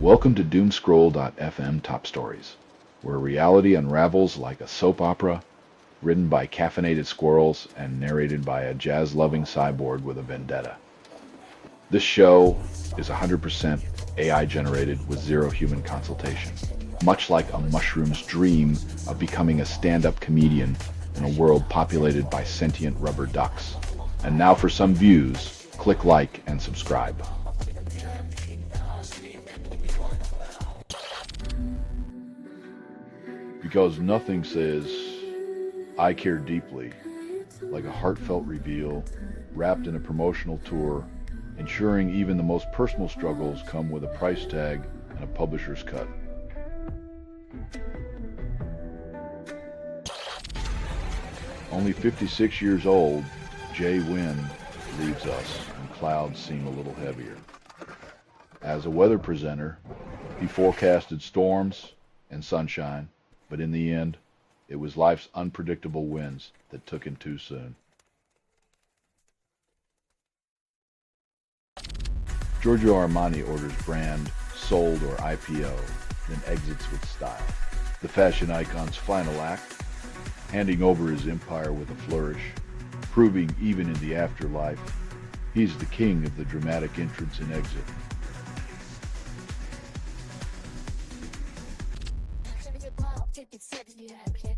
Welcome to Doomscroll.fm Top Stories, where reality unravels like a soap opera, written by caffeinated squirrels and narrated by a jazz-loving cyborg with a vendetta. This show is 100% AI generated with zero human consultation, much like a mushroom's dream of becoming a stand-up comedian in a world populated by sentient rubber ducks. And now for some views, click like and subscribe. Because nothing says, I care deeply, like a heartfelt reveal, wrapped in a promotional tour, ensuring even the most personal struggles come with a price tag and a publisher's cut. Only 56 years old, Wynne leaves us, and clouds seem a little heavier. As a weather presenter, he forecasted storms and sunshine, but in the end, it was life's unpredictable winds that took him too soon. Giorgio Armani orders brand, sold, or IPO, then exits with style. The fashion icon's final act, handing over his empire with a flourish, proving even in the afterlife, he's the king of the dramatic entrance and exit.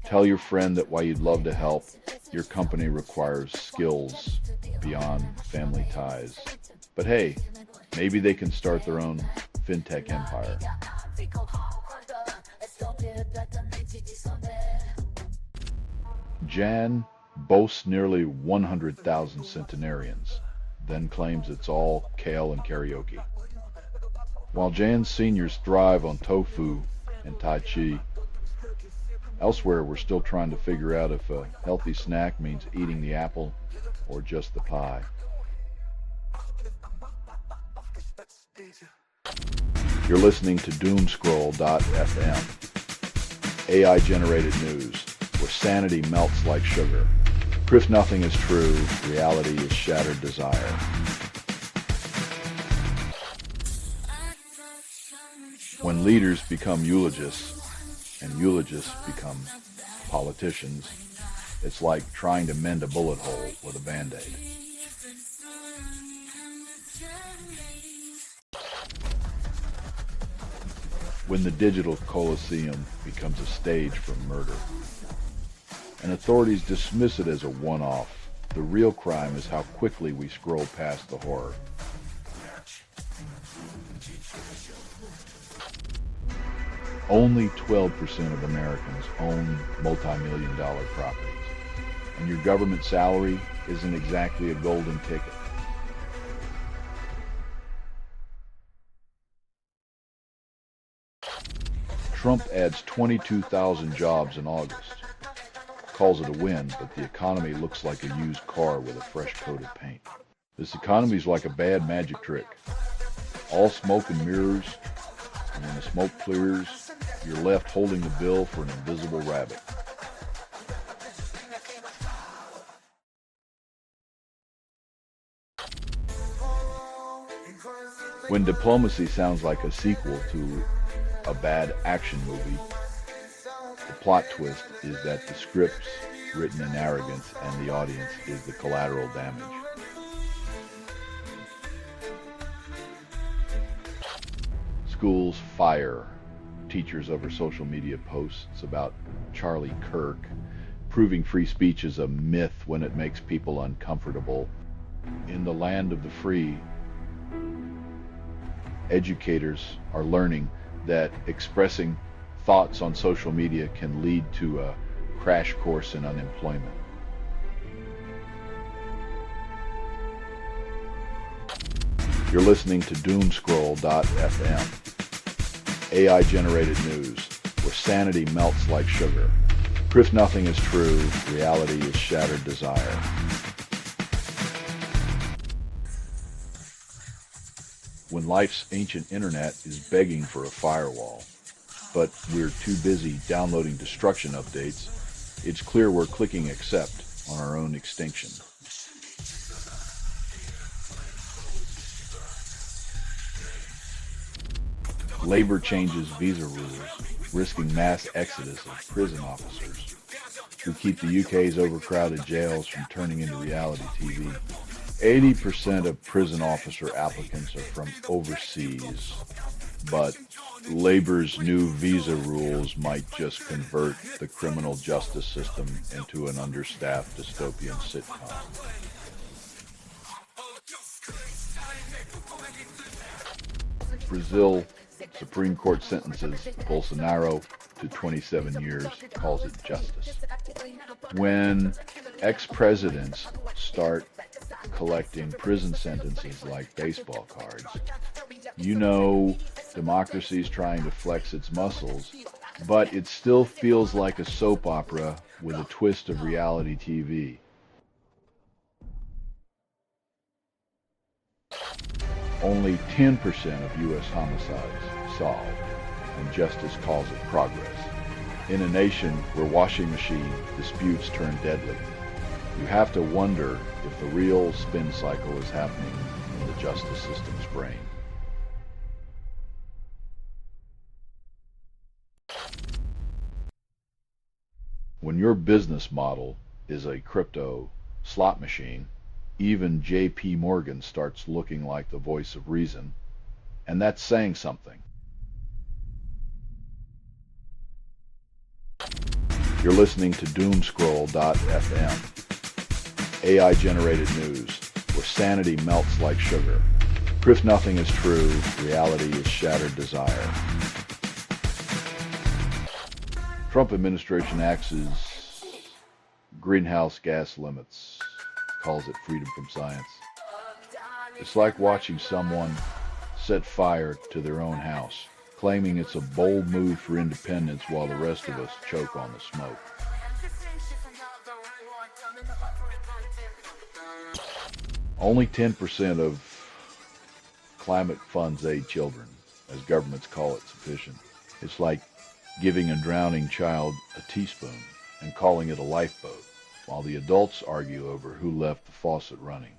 Tell your friend that while you'd love to help, your company requires skills beyond family ties. But hey, maybe they can start their own fintech empire. Jan boasts nearly 100,000 centenarians, then claims it's all kale and karaoke. While Jan's seniors thrive on tofu and tai chi, elsewhere we're still trying to figure out if a healthy snack means eating the apple or just the pie. You're listening to Doomscroll.fm, AI-generated news, where sanity melts like sugar. Proof nothing is true, reality is shattered desire. When leaders become eulogists, and eulogists become politicians, it's like trying to mend a bullet hole with a Band-Aid. When the digital coliseum becomes a stage for murder, and authorities dismiss it as a one-off, the real crime is how quickly we scroll past the horror. Only 12% of Americans own multi-million-dollar properties, and your government salary isn't exactly a golden ticket. Trump adds 22,000 jobs in August, calls it a win, but the economy looks like a used car with a fresh coat of paint. This economy's like a bad magic trick. All smoke and mirrors, and when the smoke clears, you're left holding the bill for an invisible rabbit. When diplomacy sounds like a sequel to a bad action movie, the plot twist is that the script's written in arrogance and the audience is the collateral damage. Schools fire teachers over social media posts about Charlie Kirk, proving free speech is a myth when it makes people uncomfortable. In the land of the free, educators are learning that expressing thoughts on social media can lead to a crash course in unemployment. You're listening to Doomscroll.fm, AI-generated news, where sanity melts like sugar. Proof nothing is true, reality is shattered desire. When life's ancient internet is begging for a firewall, but we're too busy downloading destruction updates, it's clear we're clicking accept on our own extinction. Labor changes visa rules, risking mass exodus of prison officers who keep the UK's overcrowded jails from turning into reality TV. 80% of prison officer applicants are from overseas, but Labor's new visa rules might just convert the criminal justice system into an understaffed dystopian sitcom. Brazil Supreme Court sentences Bolsonaro to 27 years, calls it justice. When ex-presidents start collecting prison sentences like baseball cards, you know democracy's trying to flex its muscles, but it still feels like a soap opera with a twist of reality TV. Only 10% of U.S. homicides solved, and justice calls it progress. In a nation where washing machine disputes turn deadly, you have to wonder if the real spin cycle is happening in the justice system's brain. When your business model is a crypto slot machine, even J.P. Morgan starts looking like the voice of reason, and that's saying something. You're listening to Doomscroll.fm, AI-generated news, where sanity melts like sugar. Proof nothing is true, reality is shattered desire. Trump administration axes greenhouse gas limits, calls it freedom from science. It's like watching someone set fire to their own house, claiming it's a bold move for independence while the rest of us choke on the smoke. Only 10% of climate funds aid children, as governments call it sufficient. It's like giving a drowning child a teaspoon and calling it a lifeboat, while the adults argue over who left the faucet running.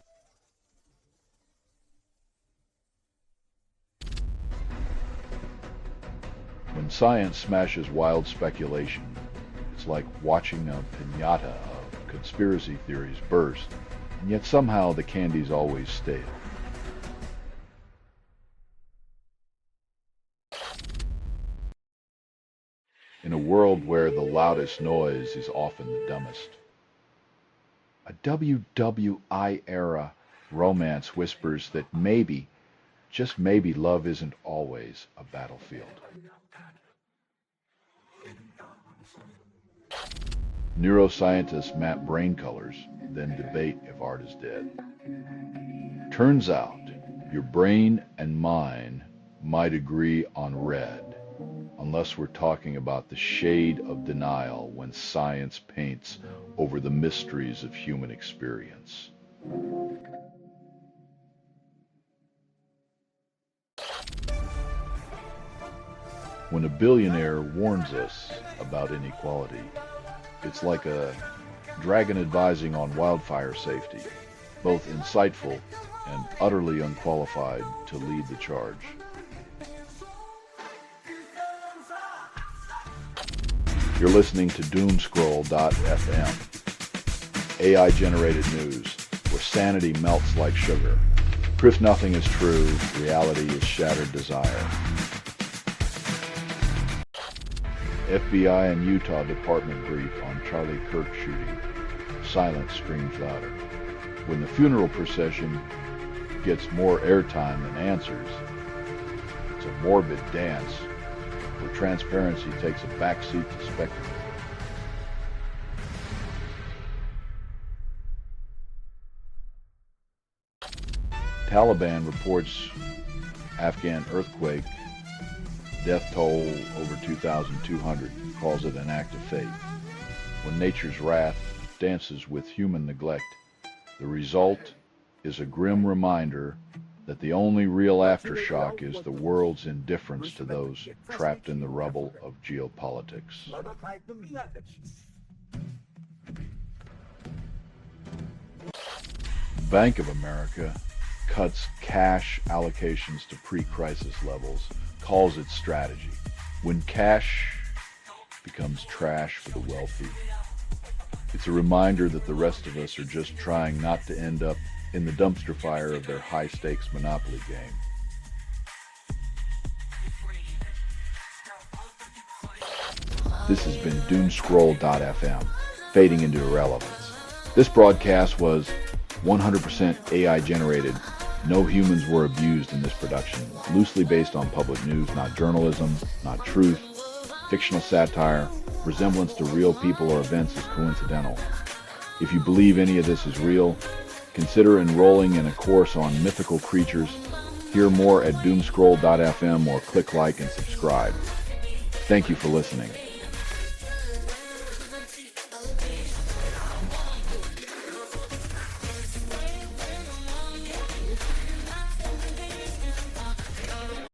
When science smashes wild speculation, it's like watching a piñata of conspiracy theories burst, and yet somehow the candy's always stale. In a world where the loudest noise is often the dumbest, a WWI-era romance whispers that maybe, just maybe, love isn't always a battlefield. Neuroscientists map brain colors, then debate if art is dead. Turns out, your brain and mine might agree on red, unless we're talking about the shade of denial when science paints over the mysteries of human experience. When a billionaire warns us about inequality, it's like a dragon advising on wildfire safety, both insightful and utterly unqualified to lead the charge. You're listening to Doomscroll.fm, AI-generated news, where sanity melts like sugar. Proof nothing is true, reality is shattered desire. FBI and Utah Department brief on Charlie Kirk shooting. Silence screams louder. When the funeral procession gets more airtime than answers, it's a morbid dance where transparency takes a backseat to spectacle. Taliban reports Afghan earthquake, death toll over 2,200, calls it an act of fate. When nature's wrath dances with human neglect, the result is a grim reminder that the only real aftershock is the world's indifference to those trapped in the rubble of geopolitics. Bank of America cuts cash allocations to pre-crisis levels calls it strategy. When cash becomes trash for the wealthy, it's a reminder that the rest of us are just trying not to end up in the dumpster fire of their high-stakes Monopoly game. This has been Doomscroll.fm, fading into irrelevance. This broadcast was 100% AI generated. No humans were abused in this production. Loosely based on public news, not journalism, not truth. Fictional satire, resemblance to real people or events is coincidental. If you believe any of this is real, consider enrolling in a course on mythical creatures. Hear more at Doomscroll.fm or click like and subscribe. Thank you for listening.